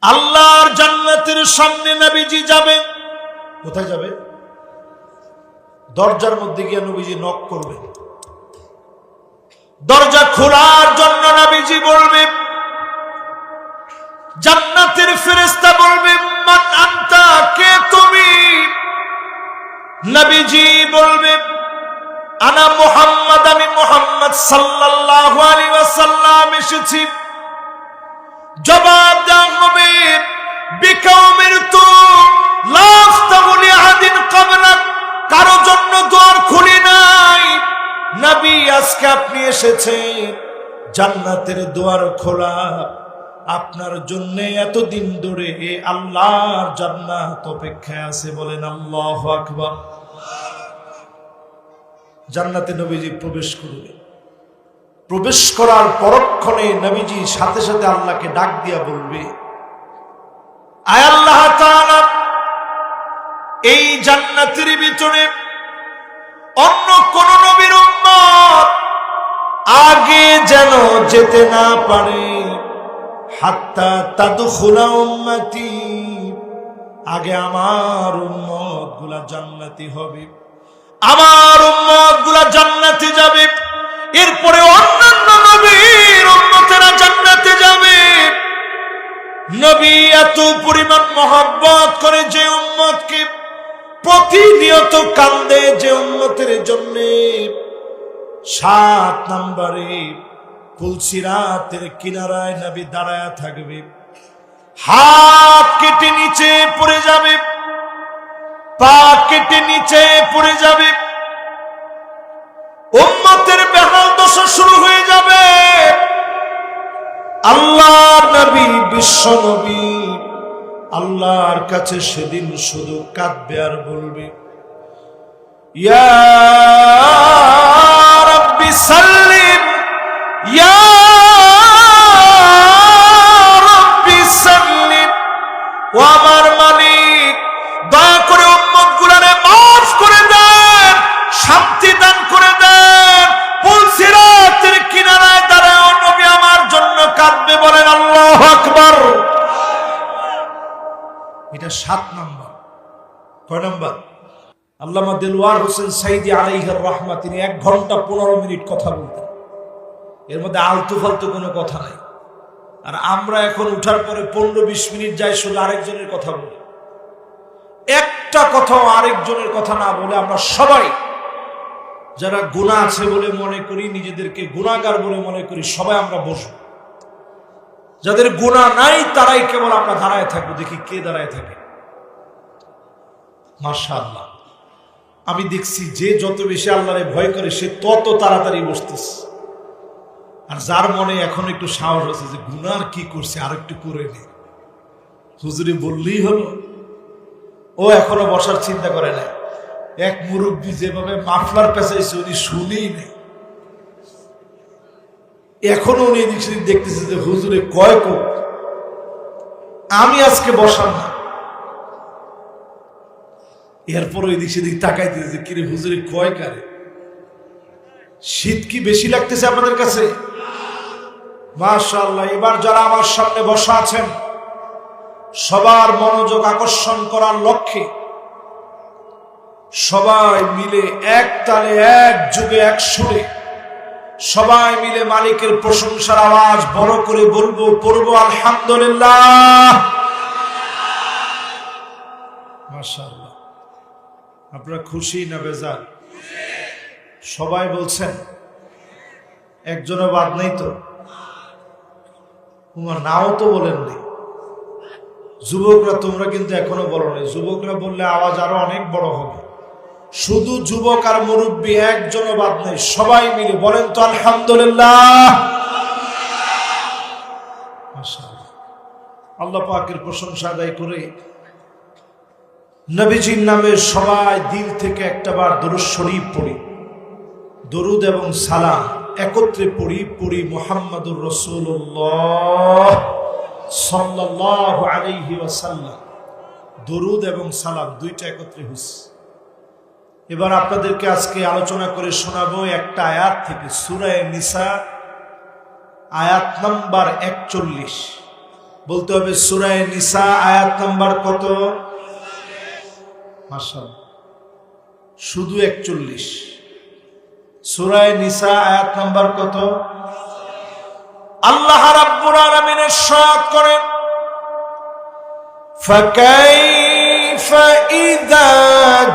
আল্লাহর জান্নাতের সামনে নবীজি যাবে। কোথায় যাবে? দরজার মধ্যে গিয়ে নবীজি নক করবে। দরজা খোলার জন্য নবীজি বলবে, জান্নাতের ফেরেশতা বলবে, মান আনতা, কে তুমি? নবীজি বলবে, আনা মুহাম্মদ, আমি মুহাম্মদ সাল্লাল্লাহু আলাইহি ওয়াসাল্লাম এসেছি। জবাব দেওয়া হবে, বিকাউমির তু লাফতাগুলি আদিন কাবলাক, কারো জন্য দ্বার খুলি নাই। নবী, আজকে আপনি এসেছেন, জান্নাতের দ্বার খোলা আপনার জন্য। এতদিন ধরে আল্লাহর জান্নাত অপেক্ষায় আছে। বলেন আল্লাহু আকবার। জান্নাতে নবীজি প্রবেশ করবে। প্রবেশ করার পরক্ষণে নবীজি সাথে সাথে আল্লাহকে ডাক দিয়া বলবে, আয় আল্লাহ তাআলা, এই জান্নাতের ভিতরে অন্য কোন নবীর উম্মত আগে যেন যেতে না পারে। হাত্তা তাদখুলা উম্মতি, আগে আমার উম্মত গুলা জান্নাতি হবে, আমার উম্মত গুলা জান্নাতে যাবে, এরপরে অন্যান্য নবীর উম্মতেরা জান্নাতে যাবে। নবী এত পরিমাণ মহব্বত করে যে উম্মতকে, প্রতিনিয়ত কান্দে যে উম্মতের জন্য। 7 নম্বরে পুলসিরাতের কিনারায় নবী দাঁড়ায় থাকবে, হাত কেটে নিচে পড়ে যাবে, পা কেটে নিচে পড়ে যাবে, উম্মতের বেহাল দশা শুরু হয়ে যাবে। আল্লাহর নবী, বিশ্ব নবী আল্লাহর কাছে সেদিন শুধু কাঁদবে আর বলবে, ইয়া রাব্বি সাল্লিম, ইয়া রাব্বি সাল্লিম, ও আমার মালিক, দয়া করে উম্মত গুলারে মাফ করে দেন, শান্তি দান করে দেন। পুলসিরাতের কিনারায় দাঁড়ায় নবী আমার জন্য কাঁদবে। বলেন আল্লাহু আকবার। এটা 7 নম্বর। কয় নম্বর? আল্লামা দেলওয়ার হোসেন সাইদি আলাইহির রাহমা, তিনি 1 ঘন্টা 15 মিনিট কথা বলতেন। এর মধ্যে আলতু ফালতু কোনো কথা নাই। আর আমরা এখন উঠার পরে 15-20 মিনিট যাই শুধু আরেকজনের কথা বলি। একটা কথাও আরেকজনের কথা না বলে আমরা সবাই যারা গুনাহ আছে বলে মনে করি, নিজেদেরকে গুনাহগার বলে মনে করি, সবাই আমরা বসবো। যাদের গুনাহ নাই তারাই কেবল আমরা দাঁড়ায় থাকবো, দেখি কে দাঁড়ায় থাকে। মাশাআল্লাহ, আমি দেখছি যে যত বেশি আল্লাহরে ভয় করে সে তত তাড়াতাড়ি বসতেছে। আর যার মনে এখন একটু সাহস আছে যে গুনাহ কি করছে আর একটু করে নে, হুজুরে বললেই হলো, ও এখনো বসার চিন্তা করে না। এক মুরব্বী যেভাবে মাফলার পেঁচাইছে উনি শুনেই নেই, এখনো উনি এদিক সেদিক দেখতেছে যে হুজুরে কয় কোক, আমি আজকে বসার না। এরপর এদিক সেদিক তাকাইতেছে যে কিরে হুজুরে কয় কারে। শীত কি বেশি লাগতেছে আপনাদের কাছে? মাশাআল্লাহ। এবার যারা আমার সামনে বসা আছেন সবার মনোযোগ আকর্ষণ করার লক্ষ্যে সবাই মিলে এক তালে, এক যুগে, এক সুরে সবাই মিলে মালিকের প্রশংসার আওয়াজ বড় করে বলবো, পড়বো আলহামদুলিল্লাহ। মাশাআল্লাহ। আপনারা খুশি না বেজার? সবাই বলছেন, একজনও বাদ নেই তো? তোমার নাও তো বলেননি। যুবকরা তোমরা কিন্তু এখনো বলো নাই। যুবকরা বললে আওয়াজ আরো অনেক বড় হবে। শুধু যুবক আর মুরব্বী একজনও বাদ নেই, সবাই মিলে বলেন তো আলহামদুলিল্লাহ। মাশাআল্লাহ। আল্লাহ পাকের প্রশংসা আদায় করে নবীজির নামে সবাই দিল থেকে একটাবার দরুদ শরীফ পড়ি। দরুদ এবং সালাম একত্রে পড়ি মুহাম্মাদুর রাসূলুল্লাহ সাল্লাল্লাহু আলাইহি ওয়াসাল্লাম। দরুদ এবং সালাম দুইটা একত্রে হইছে। এবার আপনাদেরকে আজকে আলোচনা করে শোনাবো একটা আয়াত থেকে, সূরা নিসা আয়াত নাম্বার 41। বলতে হবে সূরা নিসা আয়াত নাম্বার কত? মাশাআল্লাহ, শুধু 41। সূরা নিসা আয়াত নাম্বার কত? আল্লাহ রাব্বুল আলামিন ইরশাদ করেন, ফাকাইফা ইযা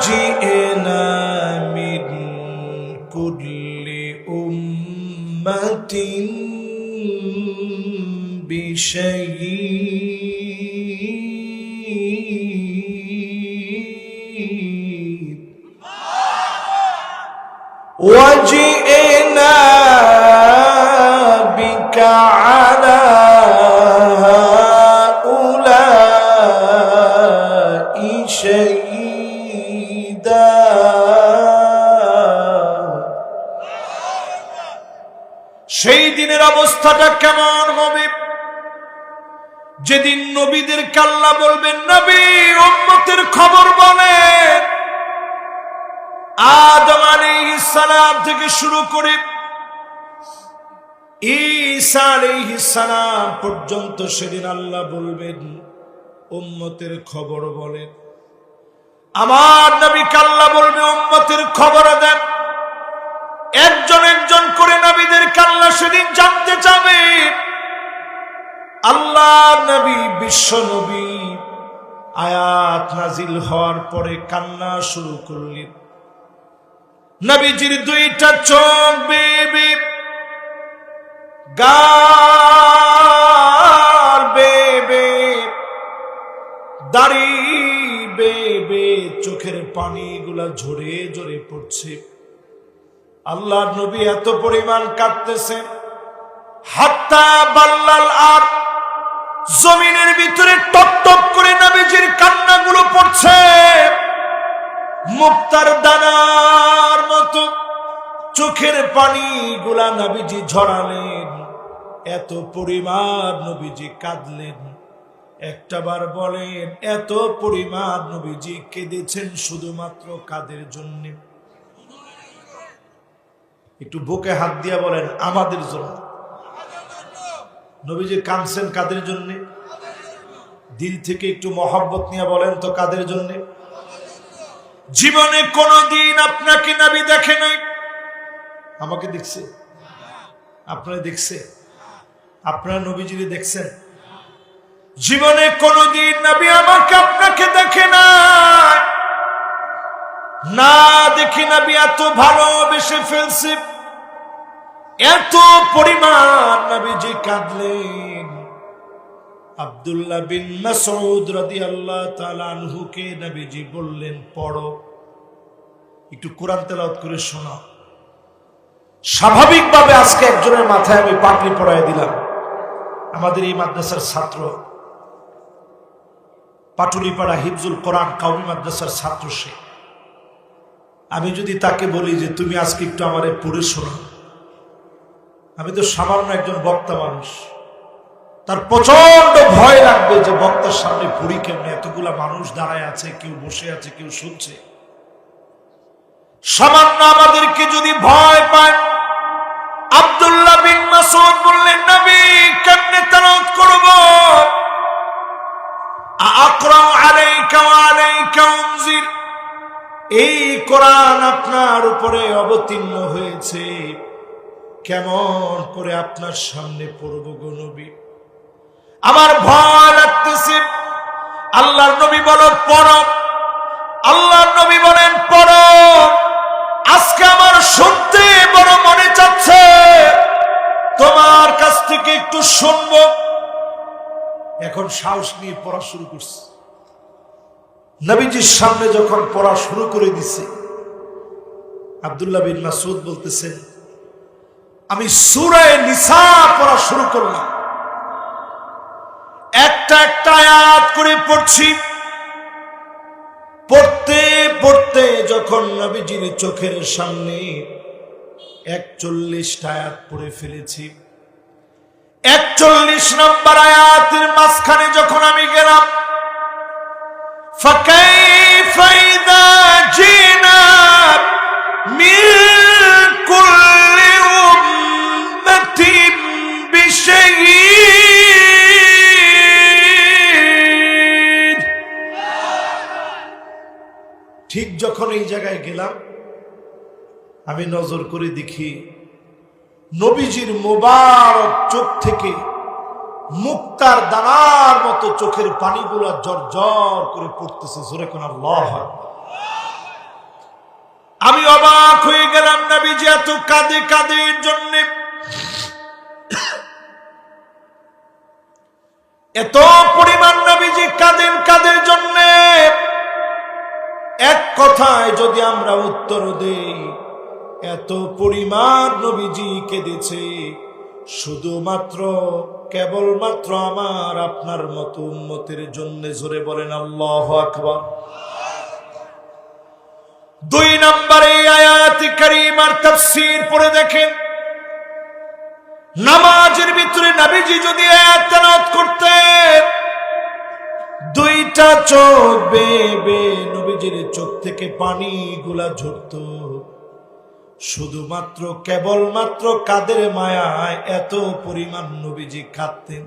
জিনা মিন কুল্লি উম্মাতিন বিশাইইন ওয়াজিনা বিকা আলা হাউলাই শাহীদা। সেই দিনের অবস্থাটা কেমন হবে? যেদিন নবীদেরকে আল্লাহ বলবেন, নবী উম্মতের খবর বলেন। আদম আলাইহিস সালাম থেকে শুরু করে ঈসা আলাইহিস সালাম পর্যন্ত সেদিন আল্লাহ বলবেন, উম্মতের খবর বলেন। আমার নবীকে আল্লাহ বলবে, উম্মতের খবর দেন। একজন একজন করে নবীদেরকে আল্লাহ সেদিন জানতে চাবে। আল্লাহ নবী, বিশ্ব নবী আয়াত নাজিল হওয়ার পরে কান্না শুরু করলেন। নবীজির দুইটা চোখ বেবে, গাল বেবে, দাড়ি বেবে, চোখের পানিগুলা ঝরে ঝরে পড়ছে। আল্লাহ নবী এত পরিমাণ কাঁদতেছেন, হাত্তা বাল্লাল আর জমিনের ভিতরে টপ টপ করে নবীজির কান্নাগুলো পড়ছে। মুক্তার দানার মতো চোখের পানিগুলা নবীজি ঝরালেন। এত পরিমাণ নবীজি কাঁদলেন। একটাবার বলেন, এত পরিমাণ নবীজি কেঁদেছেন শুধুমাত্র কাদের জন্য? একটু বুকে হাত দিয়া বলেন, আমাদের জন্য। নবীজি কাঁদছেন কাদের জন্য? দিল থেকে একটু মহব্বত নিয়ে বলেন তো, কাদের জন্য? জীবনে কোনদিন আপনাকে নবী দেখে নাই? আমাকে দেখছে? আপনারা দেখছে? আপনারা নবীজিকে দেখছেন? জীবনে কোনদিন নবী আমাকে আপনাকে দেখে নাই। না দেখি নবী এত ভালোবেসে ফেলছে। এত পরিমাণ নবীজি কাঁদলেন। আব্দুল্লাহ বিন মাসউদ রাদিয়াল্লাহু তাআলা আনহুকে নবীজি বললেন, পড়ো, একটু কোরআন তেলাওয়াত করে শোনাও। স্বাভাবিকভাবে আজকে একজনের মাথায় আমি পাগড়ি পরায় দিলাম। আমাদের এই মাদ্রাসার ছাত্র, পাটুলিপাড়া হিফজুল কোরআন কওমি মাদ্রাসার ছাত্র সে। আমি যদি তাকে বলি যে তুমি আজকে একটু আমারে পড়ে শোনাও, আমি তো সামান্য একজন বক্তা মানুষ, তার প্রচন্ড ভয় লাগবে যে বক্তার সামনে পড়ি কেমনে, এতগুলা মানুষ দাঁড়ায় আছে, কেউ বসে আছে, কেউ শুনছে। সামান্য আমাদেরকে যদি ভয় পায়, আব্দুল্লাহ বিন মাসউদ বললেন, নবী কেমনে তেলাওয়াত করব? আকরা আলাইকা ওয়া আলাইকা উনজির, এই কোরআন আপনার উপরে অবতীর্ণ হয়েছে, কেমন করে আপনার সামনে পড়ব গো নবী? আমার ভয় লাগতেছে। আল্লাহর নবী বলেন পড়ো। আল্লাহর নবী বলেন পড়ো। আজকে আমার শুনতে বড় মনে চাচ্ছে, তোমার কাছ থেকে একটু শুনবো। এখন সাহস নিয়ে পড়া শুরু করছে। নবীজির সামনে যখন পড়া শুরু করে দিছে, আব্দুল্লাহ বিন মাসউদ বলতেছেন, আমি সূরা নিসা পড়া শুরু করলাম। একটা একটা আয়াত করে পড়ছি। পড়তে পড়তে যখন নবীজির চোখের সামনে 41টা আয়াত পড়ে ফেলেছি, 41 নম্বর আয়াতের মাঝখানে যখন আমি গেলাম, ফাকাইফা ইযা জিনা মিন কুল্লি উম্মাতিন বিশাইইন ঠিক যখন এই জায়গায় গেলাম, আমি নজর করে দেখি নবীজির মোবারক চোখ থেকে মুক্তার দানার মতো চোখের পানিগুলো জর্জর করে পড়তেছে। জোরে কোন আল্লাহু আকবার। আমি অবাক হয়ে গেলাম, নবীজি এত কাঁদে কাঁদের জন্য, এত পরিমাণ নবীজি কাঁদেন কাদের জন্য। এক কথায় যদি আমরা উত্তর দেই, এত পরিমাণ নবীজি কেঁদেছে শুধুমাত্র কেবলমাত্র আমার আপনার মতো উম্মতের জন্য। জোরে বলেন আল্লাহু আকবার। 2 নম্বরে আয়াত কারীমার তাফসীর পড়ে দেখেন, নামাজের ভিতরে নবীজি যদি আয়াত তেলাওয়াত করতেন, 2টা চোখ বেয়ে নবীজির চোখ থেকে পানিগুলা ঝরত। শুধুমাত্র কেবলমাত্র কাদের মায়ায় এত পরিমাণ নবীজি কাঁদতেন।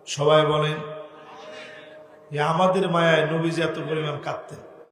সবাই বলেন, আমাদের মায়ায় নবীজি এত পরিমাণ কাঁদতেন।